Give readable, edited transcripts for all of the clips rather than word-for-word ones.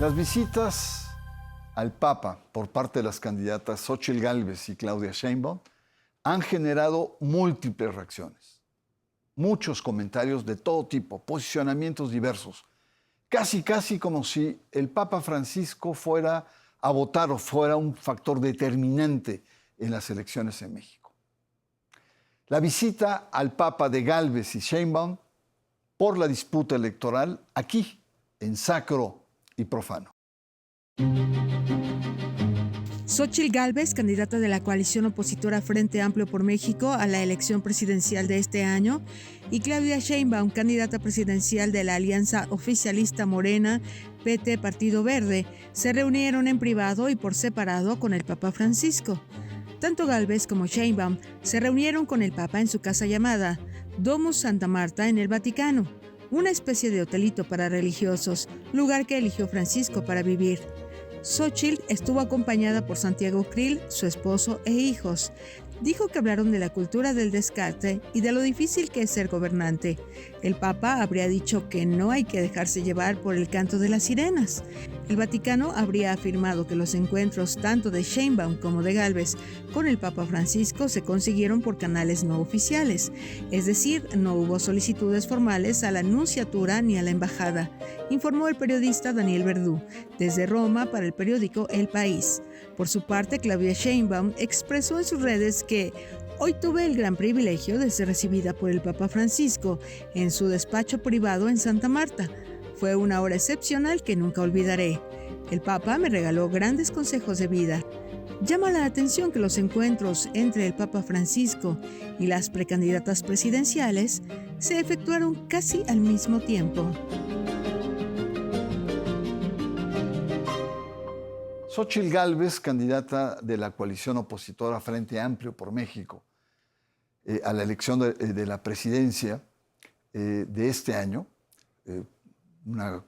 Las visitas al Papa por parte de las candidatas Xóchitl Gálvez y Claudia Sheinbaum han generado múltiples reacciones, muchos comentarios de todo tipo, posicionamientos diversos, casi como si el Papa Francisco fuera a votar o fuera un factor determinante en las elecciones en México. La visita al Papa de Gálvez y Sheinbaum por la disputa electoral aquí, en Sacro y Profano. Xóchitl Gálvez, candidata de la coalición opositora Frente Amplio por México a la elección presidencial de este año, y Claudia Sheinbaum, candidata presidencial de la alianza oficialista Morena, PT Partido Verde, se reunieron en privado y por separado con el Papa Francisco. Tanto Gálvez como Sheinbaum se reunieron con el Papa en su casa llamada Domus Santa Marta en el Vaticano, una especie de hotelito para religiosos, lugar que eligió Francisco para vivir. Xóchitl estuvo acompañada por Santiago Krill, su esposo e hijos. Dijo que hablaron de la cultura del descarte y de lo difícil que es ser gobernante. El Papa habría dicho que no hay que dejarse llevar por el canto de las sirenas. El Vaticano habría afirmado que los encuentros tanto de Sheinbaum como de Gálvez con el Papa Francisco se consiguieron por canales no oficiales, es decir, no hubo solicitudes formales a la nunciatura ni a la embajada, informó el periodista Daniel Verdú, desde Roma para el periódico El País. Por su parte, Claudia Sheinbaum expresó en sus redes que hoy tuve el gran privilegio de ser recibida por el Papa Francisco en su despacho privado en Santa Marta. Fue una hora excepcional que nunca olvidaré. El Papa me regaló grandes consejos de vida. Llama la atención que los encuentros entre el Papa Francisco y las precandidatas presidenciales se efectuaron casi al mismo tiempo. Xóchitl Gálvez, candidata de la coalición opositora Frente Amplio por México a la elección de la presidencia de este año, una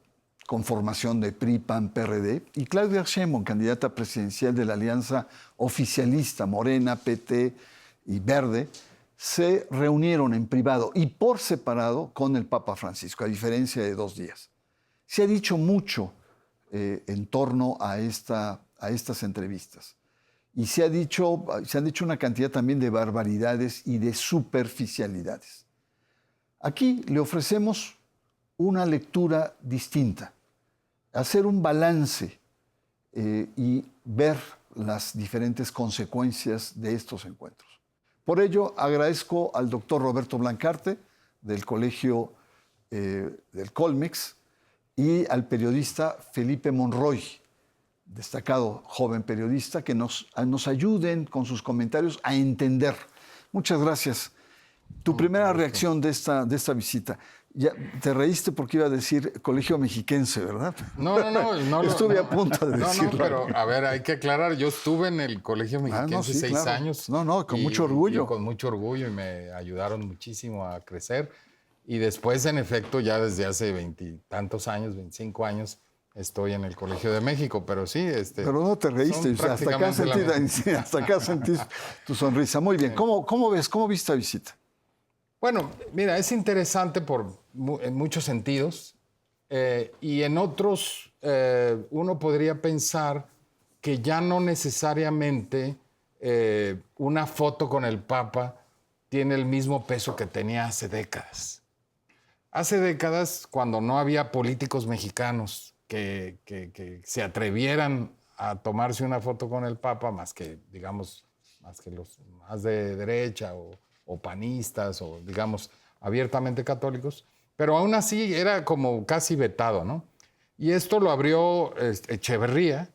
conformación de PRI, PAN, PRD, y Claudia Sheinbaum, candidata presidencial de la alianza oficialista Morena, PT y Verde, se reunieron en privado y por separado con el Papa Francisco, a diferencia de 2 días. Se ha dicho mucho en torno a estas entrevistas. Y se han dicho una cantidad también de barbaridades y de superficialidades. Aquí le ofrecemos una lectura distinta, hacer un balance y ver las diferentes consecuencias de estos encuentros. Por ello, agradezco al doctor Roberto Blancarte, del Colegio del Colmex, y al periodista Felipe Monroy, destacado joven periodista, que nos ayuden con sus comentarios a entender. Muchas gracias. Tu primera reacción de esta visita. Ya te reíste porque iba a decir Colegio Mexiquense, ¿verdad? No. Estuve a punto de decirlo. No, pero a ver, hay que aclarar. Yo estuve en el Colegio Mexiquense 6 años. Con mucho orgullo. Con mucho orgullo, y me ayudaron muchísimo a crecer. Y después, en efecto, ya desde hace 20 y tantos años, 25 años, estoy en el Colegio de México, pero sí... pero no te reíste, hasta acá sentí tu sonrisa. Muy bien, ¿cómo ves? ¿Cómo viste la visita? Bueno, mira, es interesante en muchos sentidos, y en otros uno podría pensar que ya no necesariamente una foto con el Papa tiene el mismo peso que tenía hace décadas. Hace décadas, cuando no había políticos mexicanos que se atrevieran a tomarse una foto con el Papa, más que los más de derecha o panistas o, digamos, abiertamente católicos, pero aún así era como casi vetado, ¿no? Y esto lo abrió Echeverría,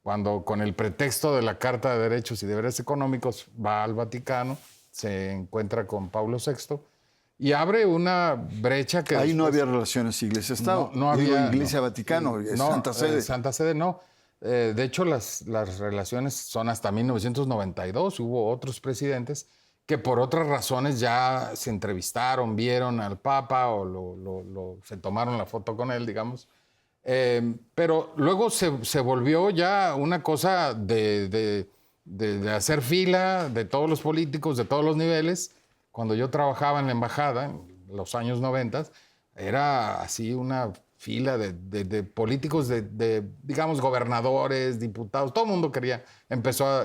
cuando con el pretexto de la Carta de Derechos y Deberes Económicos va al Vaticano, se encuentra con Pablo VI, y abre una brecha que... Ahí no había relaciones Iglesia-Estado. No había... Iglesia-Vaticano, Santa Sede. Santa Sede no. De hecho, las relaciones son hasta 1992. Hubo otros presidentes que por otras razones ya se entrevistaron, vieron al Papa o se tomaron la foto con él, digamos. Pero luego se volvió ya una cosa de hacer fila de todos los políticos, de todos los niveles. Cuando yo trabajaba en la embajada, en los años 90, era así una fila de políticos, digamos, gobernadores, diputados, todo el mundo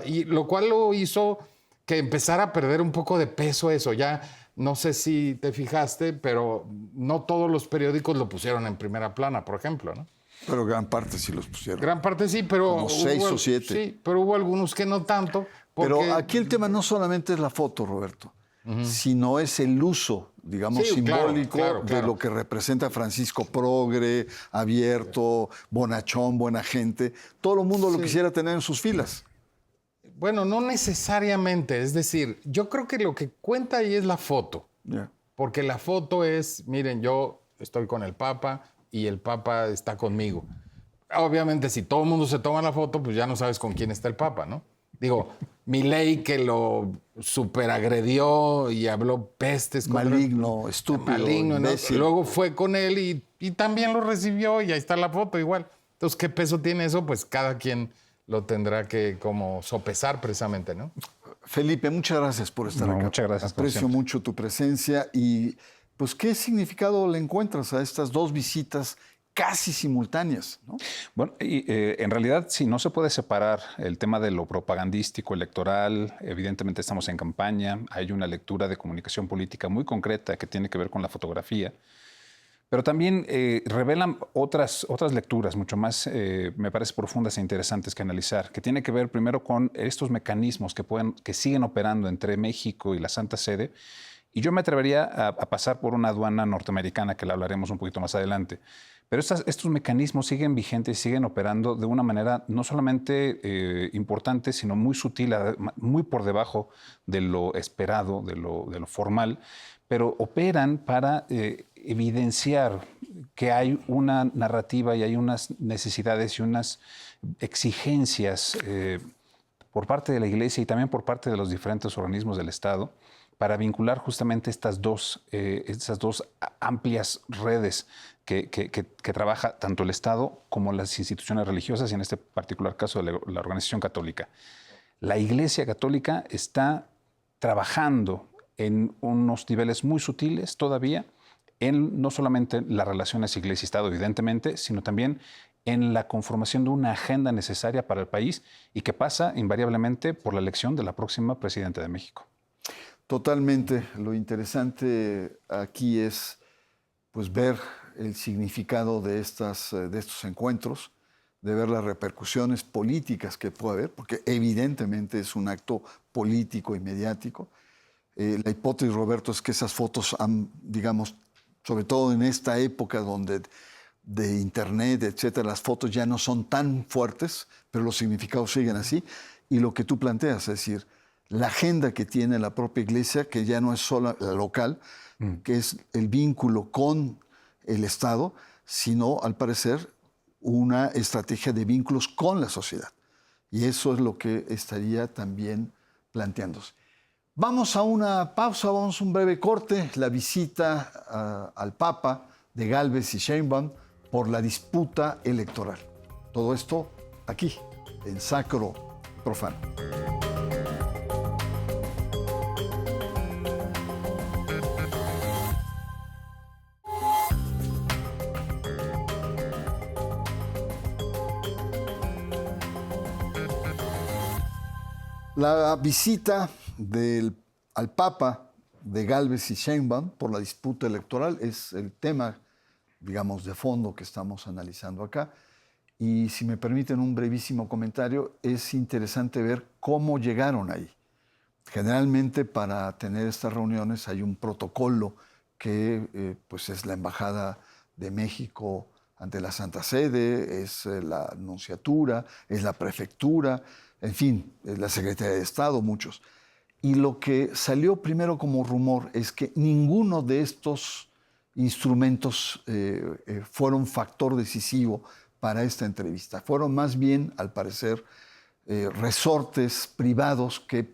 y lo cual lo hizo que empezara a perder un poco de peso eso. Ya no sé si te fijaste, pero no todos los periódicos lo pusieron en primera plana, por ejemplo, ¿no? Pero gran parte sí los pusieron. Gran parte sí, pero... Como 6 o 7. Sí, pero hubo algunos que no tanto. Porque... Pero aquí el tema no solamente es la foto, Roberto, sino es el uso, digamos, Sí, simbólico claro. de lo que representa Francisco progre, abierto, bonachón, buena gente. Todo el mundo lo quisiera tener en sus filas. Bueno, no necesariamente. Es decir, yo creo que lo que cuenta ahí es la foto. Yeah. Porque la foto es, miren, yo estoy con el Papa y el Papa está conmigo. Obviamente, si todo el mundo se toma la foto, pues ya no sabes con quién está el Papa, ¿no? Digo, Milei que lo superagredió y habló pestes. Maligno, estúpido, maligno, ¿no? imbécil. Luego fue con él y también lo recibió y ahí está la foto igual. Entonces, ¿qué peso tiene eso? Pues cada quien lo tendrá que como sopesar precisamente, ¿no? Felipe, muchas gracias por estar acá. Muchas gracias. Aprecio mucho tu presencia y, pues, ¿qué significado le encuentras a estas dos visitas casi simultáneas, ¿no? Bueno, en realidad, sí, no se puede separar el tema de lo propagandístico, electoral. Evidentemente estamos en campaña, hay una lectura de comunicación política muy concreta que tiene que ver con la fotografía, pero también revelan otras lecturas mucho más, me parece, profundas e interesantes que analizar, que tiene que ver primero con estos mecanismos que siguen operando entre México y la Santa Sede. Y yo me atrevería a pasar por una aduana norteamericana, que la hablaremos un poquito más adelante. Pero estos mecanismos siguen vigentes y siguen operando de una manera no solamente importante, sino muy sutil, muy por debajo de lo esperado, de lo formal, pero operan para evidenciar que hay una narrativa y hay unas necesidades y unas exigencias por parte de la Iglesia y también por parte de los diferentes organismos del Estado para vincular justamente estas dos amplias redes que trabaja tanto el Estado como las instituciones religiosas y en este particular caso de la Organización Católica. La Iglesia Católica está trabajando en unos niveles muy sutiles todavía, no solamente en las relaciones Iglesia-Estado, evidentemente, sino también en la conformación de una agenda necesaria para el país y que pasa invariablemente por la elección de la próxima presidenta de México. Totalmente. Lo interesante aquí es, pues, ver el significado de estos encuentros, de ver las repercusiones políticas que puede haber, porque evidentemente es un acto político y mediático. La hipótesis, Roberto, es que esas fotos han, digamos, sobre todo en esta época donde de internet, etcétera, las fotos ya no son tan fuertes, pero los significados siguen así. Y lo que tú planteas, es decir, la agenda que tiene la propia Iglesia, que ya no es solo la local, que es el vínculo con el Estado, sino, al parecer, una estrategia de vínculos con la sociedad. Y eso es lo que estaría también planteándose. Vamos a una pausa, vamos a un breve corte. La visita al Papa de Gálvez y Sheinbaum por la disputa electoral. Todo esto aquí, en Sacro Profano. La visita al Papa de Gálvez y Sheinbaum por la disputa electoral es el tema, digamos, de fondo que estamos analizando acá. Y si me permiten un brevísimo comentario, es interesante ver cómo llegaron ahí. Generalmente para tener estas reuniones hay un protocolo que pues es la Embajada de México ante la Santa Sede, es la Nunciatura, es la Prefectura, en fin, es la Secretaría de Estado, muchos. Y lo que salió primero como rumor es que ninguno de estos instrumentos fueron factor decisivo para esta entrevista. Fueron más bien, al parecer, resortes privados que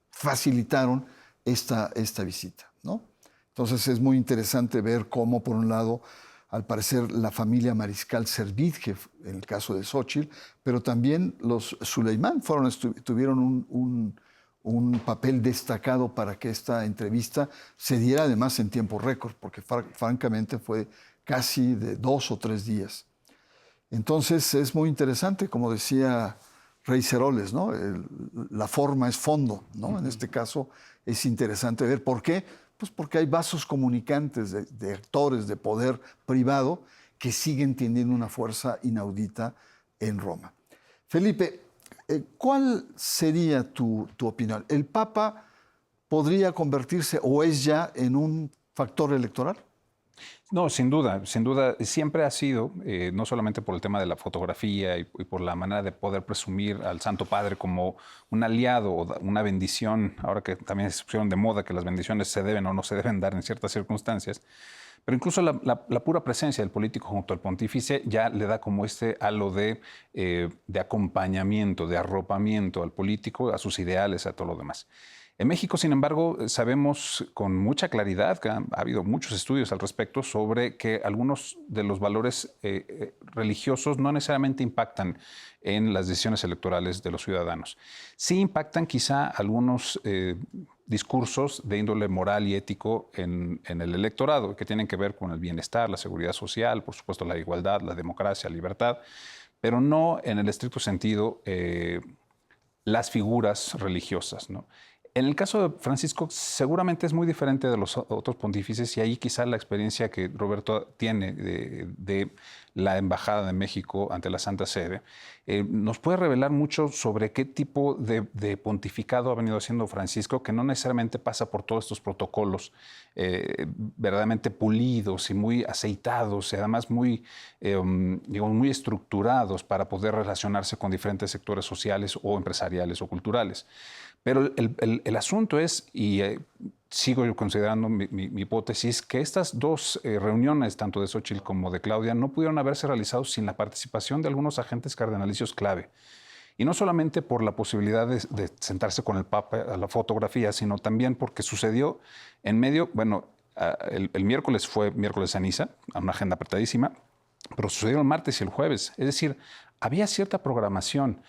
facilitaron esta visita, ¿no? Entonces es muy interesante ver cómo, por un lado, al parecer la familia Mariscal Servídje, en el caso de Xóchitl, pero también los Suleimán tuvieron un papel destacado para que esta entrevista se diera además en tiempo récord, porque francamente fue casi de 2 o 3 días. Entonces es muy interesante, como decía Rey Ceroles, ¿no? La forma es fondo, ¿no? En este caso es interesante ver por qué. Pues porque hay vasos comunicantes de actores de poder privado que siguen teniendo una fuerza inaudita en Roma. Felipe, ¿cuál sería tu opinión? ¿El Papa podría convertirse o es ya en un factor electoral? No, sin duda, siempre ha sido, no solamente por el tema de la fotografía y por la manera de poder presumir al Santo Padre como un aliado o una bendición, ahora que también se pusieron de moda que las bendiciones se deben o no se deben dar en ciertas circunstancias, pero incluso la pura presencia del político junto al pontífice ya le da como este halo de acompañamiento, de arropamiento al político, a sus ideales, a todo lo demás. En México, sin embargo, sabemos con mucha claridad que ha habido muchos estudios al respecto sobre que algunos de los valores religiosos no necesariamente impactan en las decisiones electorales de los ciudadanos. Sí impactan quizá algunos discursos de índole moral y ético en el electorado, que tienen que ver con el bienestar, la seguridad social, por supuesto la igualdad, la democracia, la libertad, pero no en el estricto sentido las figuras religiosas, ¿no? En el caso de Francisco, seguramente es muy diferente de los otros pontífices y ahí quizá la experiencia que Roberto tiene de la Embajada de México ante la Santa Sede nos puede revelar mucho sobre qué tipo de pontificado ha venido haciendo Francisco, que no necesariamente pasa por todos estos protocolos verdaderamente pulidos y muy aceitados y además muy, digamos, muy estructurados para poder relacionarse con diferentes sectores sociales o empresariales o culturales. Pero el asunto es, y sigo yo considerando mi hipótesis, que estas dos reuniones, tanto de Xóchitl como de Claudia, no pudieron haberse realizado sin la participación de algunos agentes cardenalicios clave. Y no solamente por la posibilidad de sentarse con el Papa a la fotografía, sino también porque sucedió en medio, bueno, el miércoles fue miércoles ceniza, a una agenda apretadísima, pero sucedió el martes y el jueves. Es decir, había cierta programación.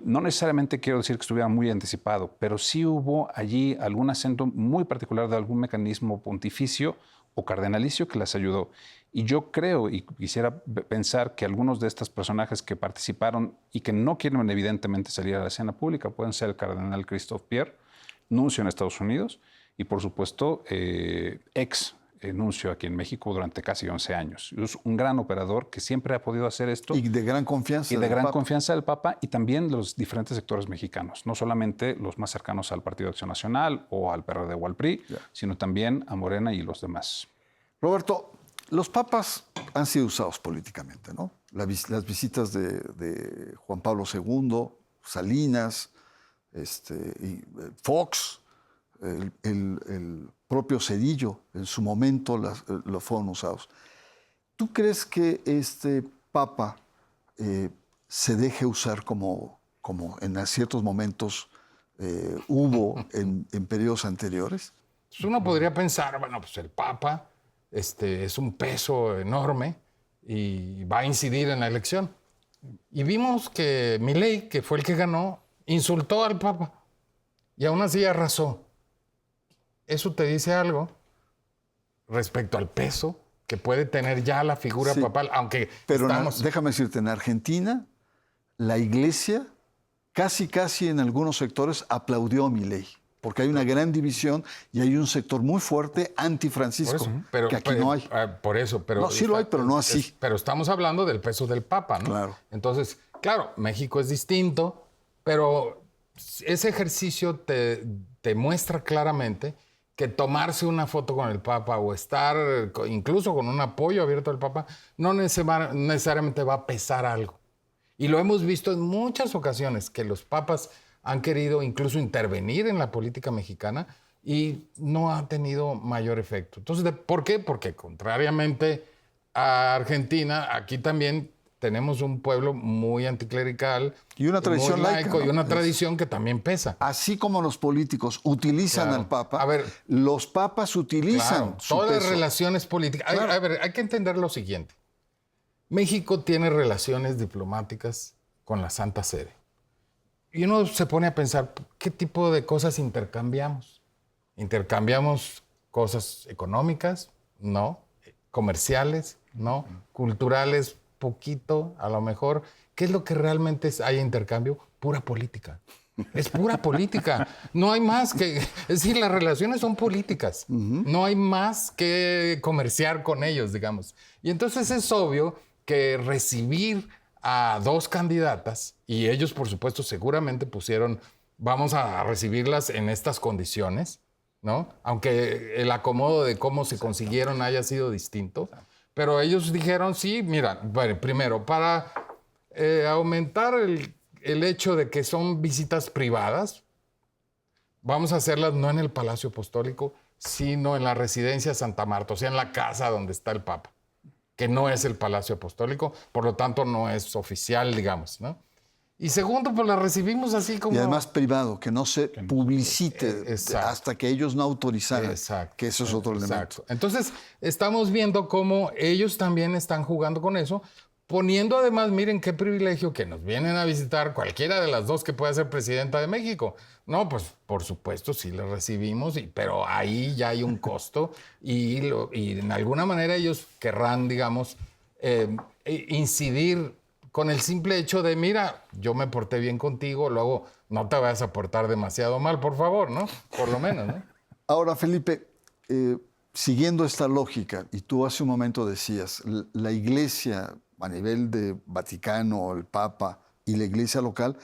No necesariamente quiero decir que estuviera muy anticipado, pero sí hubo allí algún acento muy particular de algún mecanismo pontificio o cardenalicio que les ayudó. Y yo creo y quisiera pensar que algunos de estos personajes que participaron y que no quieren evidentemente salir a la escena pública pueden ser el cardenal Christophe Pierre, nuncio en Estados Unidos, y por supuesto ex nuncio aquí en México durante casi 11 años. Es un gran operador que siempre ha podido hacer esto. Y de gran confianza. Y de gran confianza del Papa y también los diferentes sectores mexicanos, no solamente los más cercanos al Partido Acción Nacional o al PRD o al PRI, sino también a Morena y los demás. Roberto, los papas han sido usados políticamente, ¿no? Las visitas de Juan Pablo II, Salinas, y Fox, el propio Zedillo, en su momento lo fueron usados. ¿Tú crees que este Papa se deje usar como en ciertos momentos hubo en periodos anteriores? Pues uno podría pensar, bueno, pues el Papa es un peso enorme y va a incidir en la elección. Y vimos que Milei, que fue el que ganó, insultó al Papa y aún así arrasó. ¿Eso te dice algo respecto al peso que puede tener ya la figura papal? Aunque pero déjame decirte, en Argentina, la Iglesia casi en algunos sectores aplaudió a Milei, porque hay una gran división y hay un sector muy fuerte anti-Francisco, que aquí no hay. Por eso, pero... No, sí lo hay, pero no así. Pero estamos hablando del peso del Papa, ¿no? Claro. Entonces, claro, México es distinto, pero ese ejercicio te muestra claramente que tomarse una foto con el Papa o estar incluso con un apoyo abierto al Papa no necesariamente va a pesar algo. Y lo hemos visto en muchas ocasiones, que los papas han querido incluso intervenir en la política mexicana y no ha tenido mayor efecto. Entonces, ¿por qué? Porque contrariamente a Argentina, aquí también tenemos un pueblo muy anticlerical y una tradición muy laico, laica, ¿no? Y una tradición que también pesa. Así como los políticos utilizan al Papa, los papas utilizan su todas peso. las relaciones políticas. Claro. Hay que entender lo siguiente. México tiene relaciones diplomáticas con la Santa Sede. Y uno se pone a pensar, ¿qué tipo de cosas intercambiamos? ¿Intercambiamos cosas económicas? No. ¿Comerciales? ¿no? Culturales, poquito, a lo mejor. ¿Qué es lo que realmente hay intercambio? Pura política. Es pura política. No hay más que... Es decir, las relaciones son políticas. No hay más que comerciar con ellos, digamos. Y entonces es obvio que recibir a dos candidatas, y ellos, por supuesto, seguramente pusieron, vamos a recibirlas en estas condiciones, ¿no? Aunque el acomodo de cómo se consiguieron haya sido distinto. Pero ellos dijeron, sí, mira, bueno, primero, para aumentar el hecho de que son visitas privadas, vamos a hacerlas no en el Palacio Apostólico, sino en la residencia Santa Marta, o sea, en la casa donde está el Papa, que no es el Palacio Apostólico, por lo tanto no es oficial, digamos, ¿no? Y segundo, pues la recibimos así como... Y además privado, que no se publicite hasta que ellos no autorizaran, exacto, que eso es otro elemento. Exacto. Entonces, estamos viendo cómo ellos también están jugando con eso, poniendo además, miren qué privilegio que nos vienen a visitar cualquiera de las dos que pueda ser presidenta de México. No, pues por supuesto sí les recibimos, pero ahí ya hay un costo y en alguna manera ellos querrán, digamos, incidir con el simple hecho de, mira, yo me porté bien contigo, luego no te vayas a portar demasiado mal, por favor, ¿no? Por lo menos, ¿no? Ahora, Felipe, siguiendo esta lógica, y tú hace un momento decías, la Iglesia a nivel de Vaticano, el Papa y la Iglesia local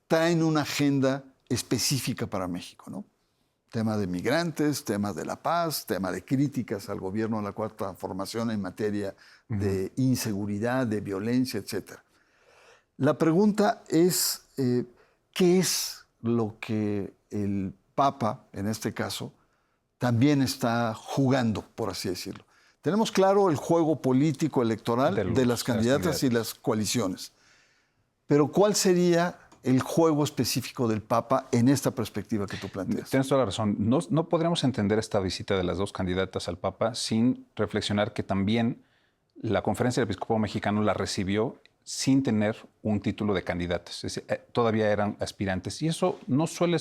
traen una agenda específica para México, ¿no? Tema de migrantes, tema de la paz, tema de críticas al gobierno de la Cuarta Transformación en materia de inseguridad, de violencia, etc. La pregunta es, ¿qué es lo que el Papa, en este caso, también está jugando, por así decirlo? Tenemos claro el juego político electoral de las candidatas y las coaliciones. Pero ¿cuál sería el juego específico del Papa en esta perspectiva que tú planteas? Tienes toda la razón. No podríamos entender esta visita de las dos candidatas al Papa sin reflexionar que también la Conferencia del Episcopado Mexicano la recibió sin tener un título de candidatas. Es decir, todavía eran aspirantes. Y eso no suele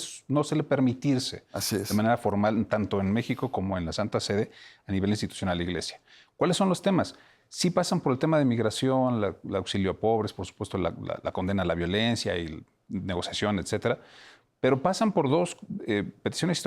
permitirse de manera formal, tanto en México como en la Santa Sede, a nivel institucional de la Iglesia. ¿Cuáles son los temas? Sí pasan por el tema de migración, el auxilio a pobres, por supuesto, la condena a la violencia y negociación, etcétera. Pero pasan por dos peticiones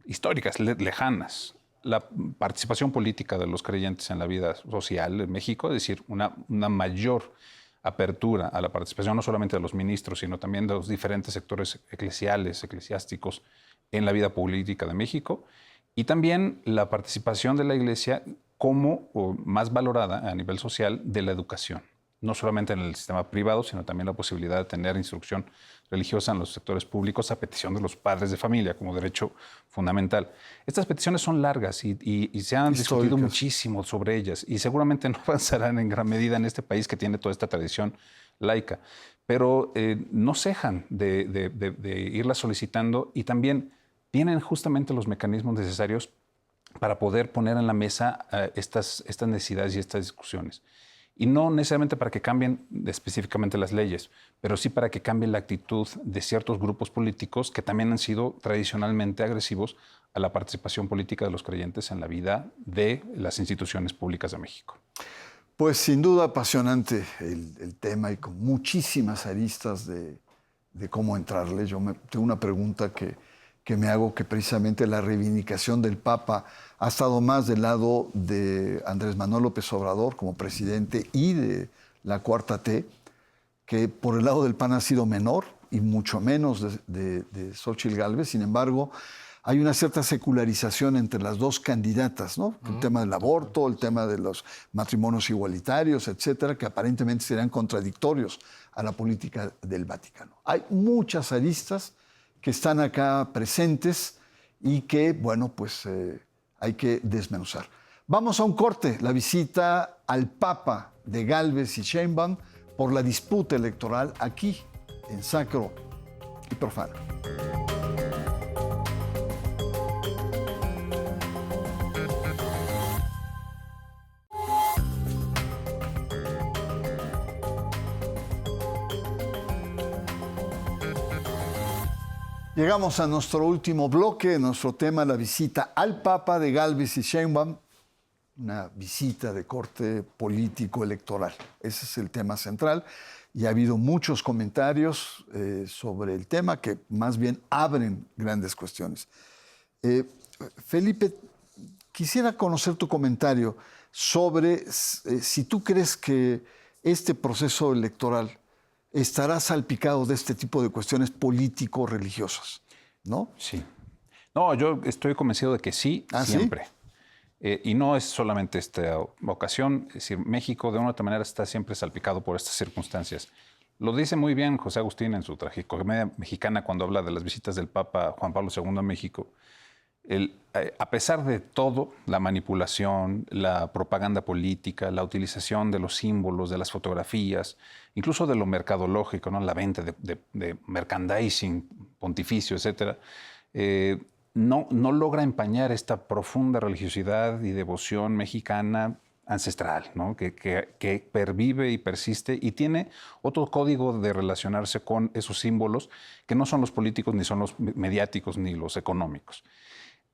históricas, lejanas. La participación política de los creyentes en la vida social en México, es decir, una mayor apertura a la participación no solamente de los ministros, sino también de los diferentes sectores eclesiásticos en la vida política de México, y también la participación de la Iglesia como más valorada a nivel social de la educación, no solamente en el sistema privado, sino también la posibilidad de tener instrucción religiosa en los sectores públicos a petición de los padres de familia como derecho fundamental. Estas peticiones son largas y se han discutido muchísimo sobre ellas y seguramente no avanzarán en gran medida en este país que tiene toda esta tradición laica, pero no cejan de irlas solicitando y también tienen justamente los mecanismos necesarios para poder poner en la mesa estas necesidades y estas discusiones. Y no necesariamente para que cambien específicamente las leyes, pero sí para que cambie la actitud de ciertos grupos políticos que también han sido tradicionalmente agresivos a la participación política de los creyentes en la vida de las instituciones públicas de México. Pues sin duda apasionante el tema y con muchísimas aristas de cómo entrarle. Yo tengo una pregunta que me hago, que precisamente la reivindicación del Papa ha estado más del lado de Andrés Manuel López Obrador como presidente y de la Cuarta T, que por el lado del PAN ha sido menor y mucho menos de Xóchitl Gálvez. Sin embargo, hay una cierta secularización entre las dos candidatas, ¿no? El tema del aborto, el tema de los matrimonios igualitarios, etcétera, que aparentemente serían contradictorios a la política del Vaticano. Hay muchas aristas que están acá presentes y que, bueno, pues hay que desmenuzar. Vamos a un corte, la visita al Papa de Gálvez y Sheinbaum por la disputa electoral aquí en Sacro y Profano. Llegamos a nuestro último bloque, nuestro tema, la visita al Papa de Gálvez y Sheinbaum. una visita de corte político electoral. Ese es el tema central y ha habido muchos comentarios sobre el tema que más bien abren grandes cuestiones. Felipe, quisiera conocer tu comentario sobre si tú crees que este proceso electoral estará salpicado de este tipo de cuestiones político-religiosas, ¿no? Sí. No, yo estoy convencido de que sí, siempre. ¿Sí? Y no es solamente esta ocasión, es decir, México de una u otra manera está siempre salpicado por estas circunstancias. Lo dice muy bien José Agustín en su tragicomedia mexicana cuando habla de las visitas del Papa Juan Pablo II a México. A pesar de todo, la manipulación, la propaganda política, la utilización de los símbolos, de las fotografías, incluso de lo mercadológico, ¿no? La venta de merchandising pontificio, etcétera, no logra empañar esta profunda religiosidad y devoción mexicana ancestral, ¿no? que pervive y persiste y tiene otro código de relacionarse con esos símbolos que no son los políticos, ni son los mediáticos, ni los económicos.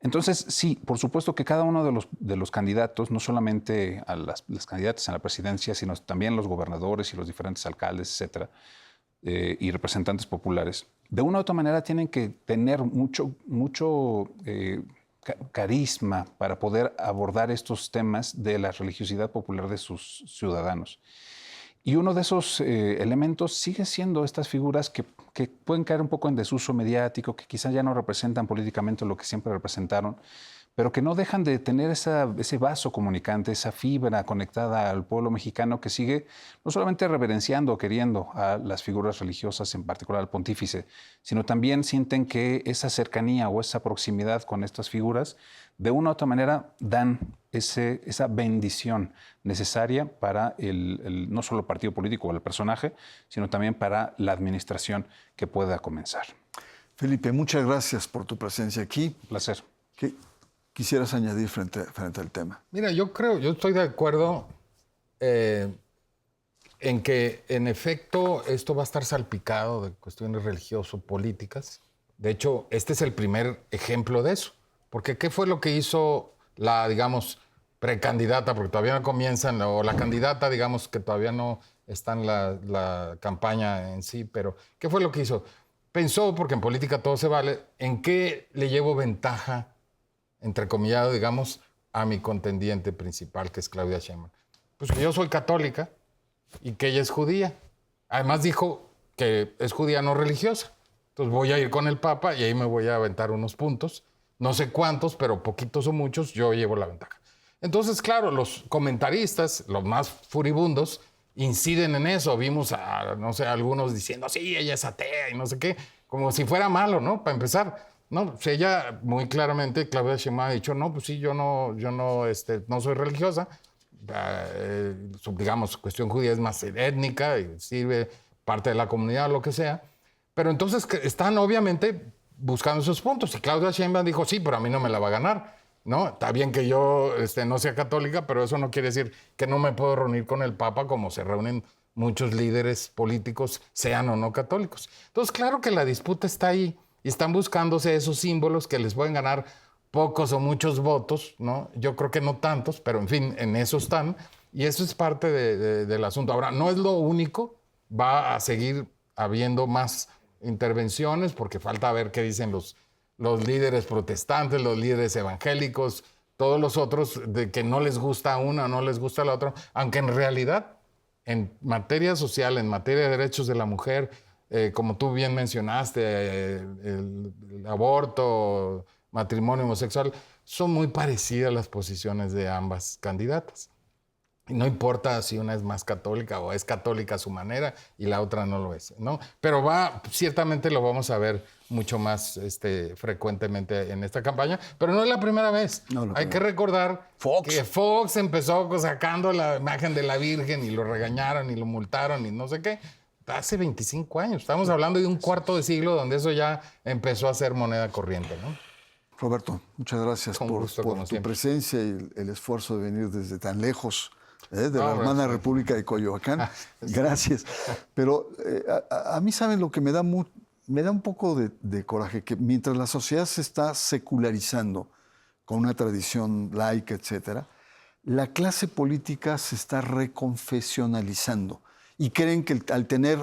Entonces, sí, por supuesto que cada uno de los candidatos, no solamente a las candidatas a la presidencia, sino también los gobernadores y los diferentes alcaldes, etcétera, y representantes populares, de una u otra manera tienen que tener mucho carisma para poder abordar estos temas de la religiosidad popular de sus ciudadanos. Y uno de esos elementos sigue siendo estas figuras que pueden caer un poco en desuso mediático, que quizás ya no representan políticamente lo que siempre representaron, pero que no dejan de tener ese vaso comunicante, esa fibra conectada al pueblo mexicano que sigue no solamente reverenciando o queriendo a las figuras religiosas, en particular al pontífice, sino también sienten que esa cercanía o esa proximidad con estas figuras de una u otra manera dan esa bendición necesaria para no solo el partido político o el personaje, sino también para la administración que pueda comenzar. Felipe, muchas gracias por tu presencia aquí. Un placer. ¿Qué quisieras añadir frente al tema? Mira, yo estoy de acuerdo en que, en efecto, esto va a estar salpicado de cuestiones religioso-políticas. De hecho, este es el primer ejemplo de eso. Porque, ¿qué fue lo que hizo la, digamos, precandidata, porque todavía no comienzan, o la candidata, digamos, que todavía no está en la campaña en sí, pero ¿qué fue lo que hizo? Pensó, porque en política todo se vale, ¿en qué le llevo ventaja, entrecomillado, digamos, a mi contendiente principal, que es Claudia Sheinbaum? Pues que yo soy católica y que ella es judía. Además dijo que es judía no religiosa. Entonces voy a ir con el Papa y ahí me voy a aventar unos puntos. No sé cuántos, pero poquitos o muchos, yo llevo la ventaja. Entonces, claro, los comentaristas, los más furibundos, inciden en eso. Vimos a, no sé, algunos diciendo, sí, ella es atea y no sé qué, como si fuera malo, ¿no? Para empezar. No, pues ella muy claramente, Claudia Sheinbaum ha dicho, no, pues sí, yo no soy religiosa. Digamos, cuestión judía es más étnica y sirve parte de la comunidad o lo que sea. Pero entonces están obviamente buscando esos puntos. Y Claudia Sheinbaum dijo, sí, pero a mí no me la va a ganar, ¿no? Está bien que yo no sea católica, pero eso no quiere decir que no me puedo reunir con el Papa como se reúnen muchos líderes políticos, sean o no católicos. Entonces, claro que la disputa está ahí y están buscándose esos símbolos que les pueden ganar pocos o muchos votos, ¿no? Yo creo que no tantos, pero en fin, en eso están. Y eso es parte del asunto. Ahora, no es lo único, va a seguir habiendo más intervenciones, porque falta ver qué dicen los líderes protestantes, los líderes evangélicos, todos los otros de que no les gusta una o no les gusta la otra, aunque en realidad en materia social, en materia de derechos de la mujer, como tú bien mencionaste, el aborto, matrimonio homosexual, son muy parecidas las posiciones de ambas candidatas. Y no importa si una es más católica o es católica a su manera y la otra no lo es, ¿no? Pero ciertamente lo vamos a ver mucho más frecuentemente en esta campaña, pero no es la primera vez. Hay que recordar que Fox empezó sacando la imagen de la Virgen y lo regañaron y lo multaron y no sé qué. Hace 25 años. Estamos hablando de un cuarto de siglo donde eso ya empezó a ser moneda corriente, ¿no? Roberto, muchas gracias por tu presencia y el esfuerzo de venir desde tan lejos. De la hermana República de Coyoacán. Gracias. Pero a mí, ¿saben lo que me da un poco de coraje? Que mientras la sociedad se está secularizando con una tradición laica, etcétera, La clase política se está reconfesionalizando y creen que al tener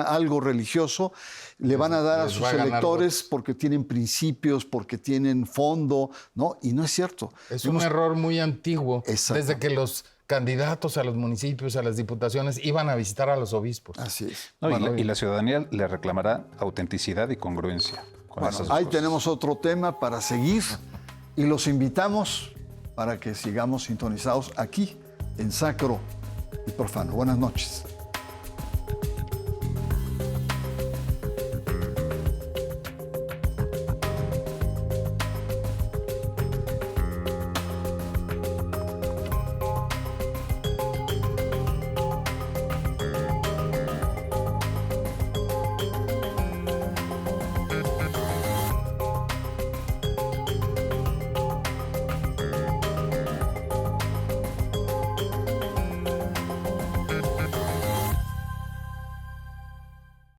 algo religioso le van a dar a sus electores porque tienen principios, porque tienen fondo, ¿no? Y no es cierto. Es un error muy antiguo, desde que los candidatos a los municipios, a las diputaciones, iban a visitar a los obispos. Así es. No, y la ciudadanía le reclamará autenticidad y congruencia. Con esas dos ahí cosas. tenemos otro tema para seguir y los invitamos para que sigamos sintonizados aquí en Sacro y Profano. Buenas noches.